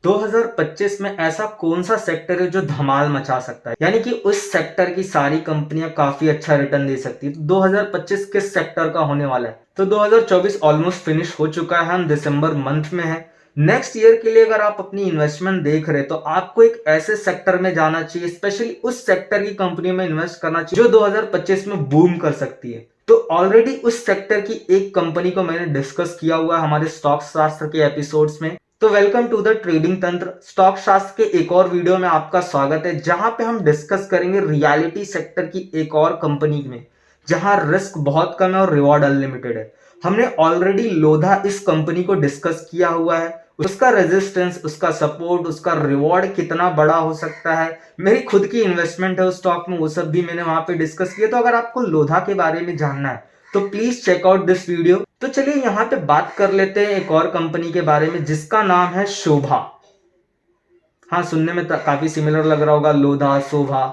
2025 में ऐसा कौन सा सेक्टर है जो धमाल मचा सकता है, यानी कि उस सेक्टर की सारी कंपनियां काफी अच्छा रिटर्न दे सकती है। तो 2025 किस सेक्टर का होने वाला है? तो 2024 ऑलमोस्ट फिनिश हो चुका है, हम दिसंबर मंथ में है। नेक्स्ट ईयर के लिए अगर आप अपनी इन्वेस्टमेंट देख रहे हैं तो आपको एक ऐसे सेक्टर में जाना चाहिए, स्पेशली उस सेक्टर की कंपनी में इन्वेस्ट करना चाहिए जो 2025 में बूम कर सकती है। तो ऑलरेडी उस सेक्टर की एक कंपनी को मैंने डिस्कस किया हुआ है हमारे स्टॉक शास्त्र के एपिसोड्स में। तो वेलकम टू द ट्रेडिंग तंत्र स्टॉक शास्त्र के एक और वीडियो में आपका स्वागत है, जहां पे हम डिस्कस करेंगे रियलिटी सेक्टर की एक और कंपनी में जहां रिस्क बहुत कम है और रिवॉर्ड अनलिमिटेड है। हमने ऑलरेडी लोधा इस कंपनी को डिस्कस किया हुआ है, उसका रेजिस्टेंस, उसका सपोर्ट, उसका रिवॉर्ड कितना बड़ा हो सकता है। मेरी खुद की इन्वेस्टमेंट है उस स्टॉक में, वो सब भी मैंने वहां पे डिस्कस किया। तो अगर आपको लोधा के बारे में जानना है तो please check out this video. तो चलिए यहाँ पे बात कर लेते हैं एक और कंपनी के बारे में जिसका नाम है शोभा। हाँ, सुनने में काफी सिमिलर लग रहा होगा, लोधा, शोभा।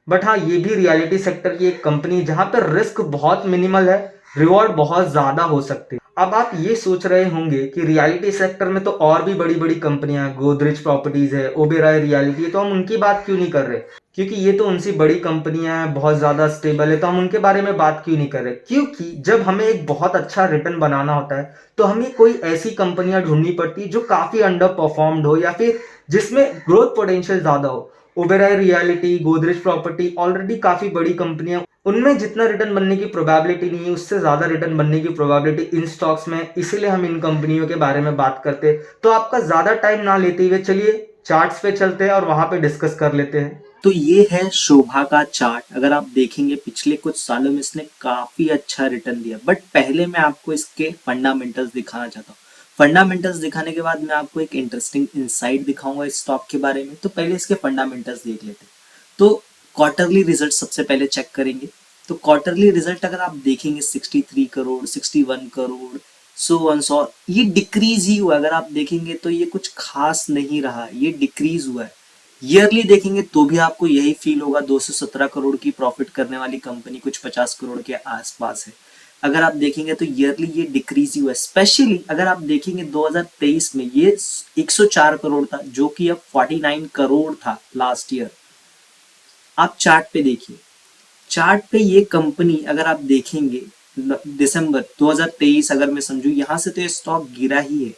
बट हाँ, ये भी रियलिटी सेक्टर की एक कंपनी जहां पर रिस्क बहुत मिनिमल है, रिवॉर्ड बहुत ज्यादा हो सकते हैं। अब आप ये सोच रहे होंगे कि रियलिटी सेक्टर में तो और भी बड़ी बड़ी कंपनियां हैं, गोदरेज प्रॉपर्टीज है, ओबेरॉय रियलिटी है, तो हम उनकी बात क्यों नहीं कर रहे? क्योंकि ये तो उनसी बड़ी कंपनियां हैं, बहुत ज्यादा स्टेबल है, तो हम उनके बारे में बात क्यों नहीं कर रहे? क्योंकि जब हमें एक बहुत अच्छा रिटर्न बनाना होता है तो हमें कोई ऐसी कंपनियां ढूंढनी पड़ती है जो काफी अंडर परफॉर्म्ड हो या फिर जिसमें ग्रोथ पोटेंशियल ज्यादा हो। Oberoi reality, Godrej property already काफी बड़ी कंपनियां, उनमें जितना रिटर्न बनने की प्रोबेबिलिटी नहीं है उससे ज्यादा रिटर्न बनने की प्रोबेबिलिटी इन स्टॉक्स में, इसीलिए हम इन कंपनियों के बारे में बात करते हैं। तो आपका ज्यादा टाइम ना लेते हुए चलिए चार्ट्स पे चलते हैं और वहां पे डिस्कस कर लेते हैं। तो ये है शोभा का चार्ट। अगर आप देखेंगे पिछले कुछ सालों में इसने काफी अच्छा रिटर्न दिया। बट पहले मैं आपको इसके फंडामेंटल्स दिखाना चाहता हूँ। फंडामेंटल्स दिखाने के बाद मैं आपको एक इंटरेस्टिंग इंसाइट दिखाऊंगा इस स्टॉक के बारे में। तो पहले इसके फंडामेंटल्स देख लेते हैं। तो क्वार्टरली रिजल्ट सबसे पहले चेक करेंगे। तो क्वार्टरली रिजल्ट अगर आप देखेंगे 63 करोड़, 61 करोड़, सो ये डिक्रीज ही हुआ। अगर आप देखेंगे तो ये कुछ खास नहीं रहा, ये डिक्रीज हुआ है। ईयरली देखेंगे तो भी आपको यही फील होगा, 217 करोड़ की प्रॉफिट करने वाली कंपनी कुछ 50 करोड़ के आसपास है। अगर आप देखेंगे तो ईयरली ये डिक्रीज ही हुआ है। स्पेशली अगर आप देखेंगे 2023 में ये 104 करोड़ था, जो कि अब 49 करोड़ था लास्ट ईयर। आप चार्ट पे देखिए, चार्ट पे ये कंपनी अगर आप देखेंगे दिसंबर 2023 अगर मैं समझू, यहां से तो ये स्टॉक गिरा ही है।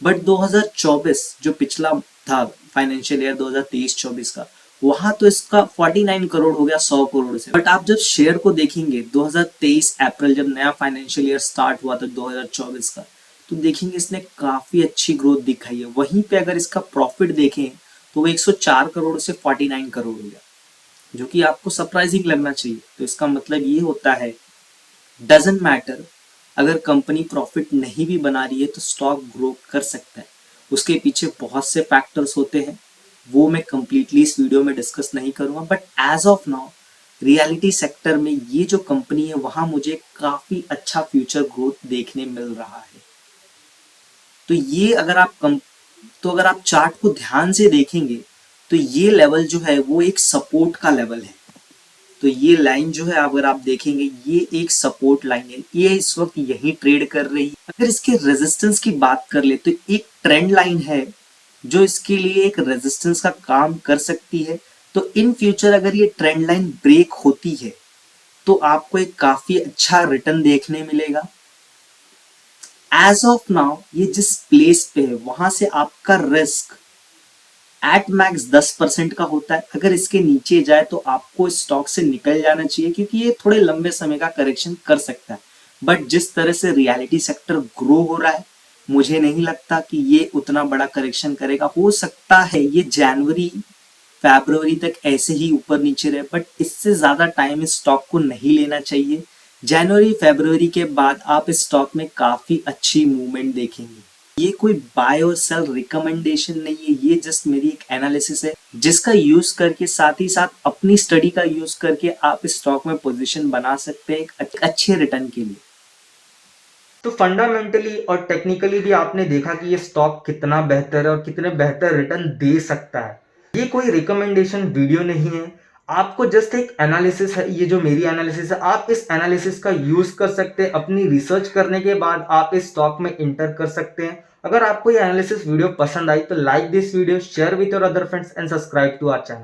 बट 2024 जो पिछला था फाइनेंशियल ईयर 2023-24 का, वहां तो इसका 49 करोड़ हो गया 100 करोड़ से। बट आप जब शेयर को देखेंगे 2023 अप्रैल जब नया फाइनेंशियल ईयर स्टार्ट हुआ था 2024 का, तो देखेंगे इसने काफी अच्छी ग्रोथ दिखाई है। वहीं पे अगर इसका प्रॉफिट देखें तो वो 104 करोड़ से 49 करोड़ हो गया, जो कि आपको सरप्राइजिंग लगना चाहिए। तो इसका मतलब ये होता है, डजंट मैटर अगर कंपनी प्रॉफिट नहीं भी बना रही है तो स्टॉक ग्रो कर सकता है। उसके पीछे बहुत से फैक्टर्स होते हैं, वो मैं कंप्लीटली इस वीडियो में डिस्कस नहीं करूंगा। But as of now reality sector में ये जो कंपनी है वहां मुझे काफी अच्छा फ्यूचर ग्रोथ देखने मिल रहा है। तो ये अगर आप चार्ट को ध्यान से देखेंगे तो ये लेवल जो है वो एक सपोर्ट का लेवल है। तो ये लाइन जो है अगर आप देखेंगे ये एक सपोर्ट लाइन है, ये इस वक्त यही ट्रेड कर रही है। अगर इसके रेजिस्टेंस की बात कर ले तो एक ट्रेंड लाइन है जो इसके लिए एक रेजिस्टेंस का काम कर सकती है। तो इन फ्यूचर अगर ये ट्रेंड लाइन ब्रेक होती है तो आपको एक काफी अच्छा रिटर्न देखने मिलेगा। एज ऑफ नाउ ये जिस प्लेस पे है वहां से आपका रिस्क एट मैक्स 10% का होता है। अगर इसके नीचे जाए तो आपको स्टॉक से निकल जाना चाहिए, क्योंकि ये थोड़े लंबे समय का करेक्शन कर सकता है। बट जिस तरह से रियलिटी सेक्टर ग्रो हो रहा है, मुझे नहीं लगता कि ये उतना बड़ा करेक्शन करेगा। हो सकता है ये जनवरी फरवरी तक ऐसे ही ऊपर नीचे रहे, बट इससे ज्यादा टाइम इस स्टॉक को नहीं लेना चाहिए। जनवरी फरवरी के बाद आप इस स्टॉक में काफी अच्छी मूवमेंट देखेंगे। ये कोई बाय और सेल रिकमेंडेशन नहीं है, ये जस्ट मेरी एक एनालिसिस है जिसका यूज करके, साथ ही साथ अपनी स्टडी का यूज करके आप इस स्टॉक में पोजीशन बना सकते हैं एक अच्छे रिटर्न के लिए। तो फंडामेंटली और टेक्निकली भी आपने देखा कि ये स्टॉक कितना बेहतर है और कितने बेहतर रिटर्न दे सकता है। ये कोई रिकमेंडेशन वीडियो नहीं है, आपको जस्ट एक एनालिसिस है। ये जो मेरी एनालिसिस है, आप इस एनालिसिस का यूज कर सकते हैं। अपनी रिसर्च करने के बाद आप इस स्टॉक में इंटर कर सकते हैं अगर आपको ये एनालिसिस वीडियो पसंद आई तो like this video, share with your other friends and subscribe to our channel.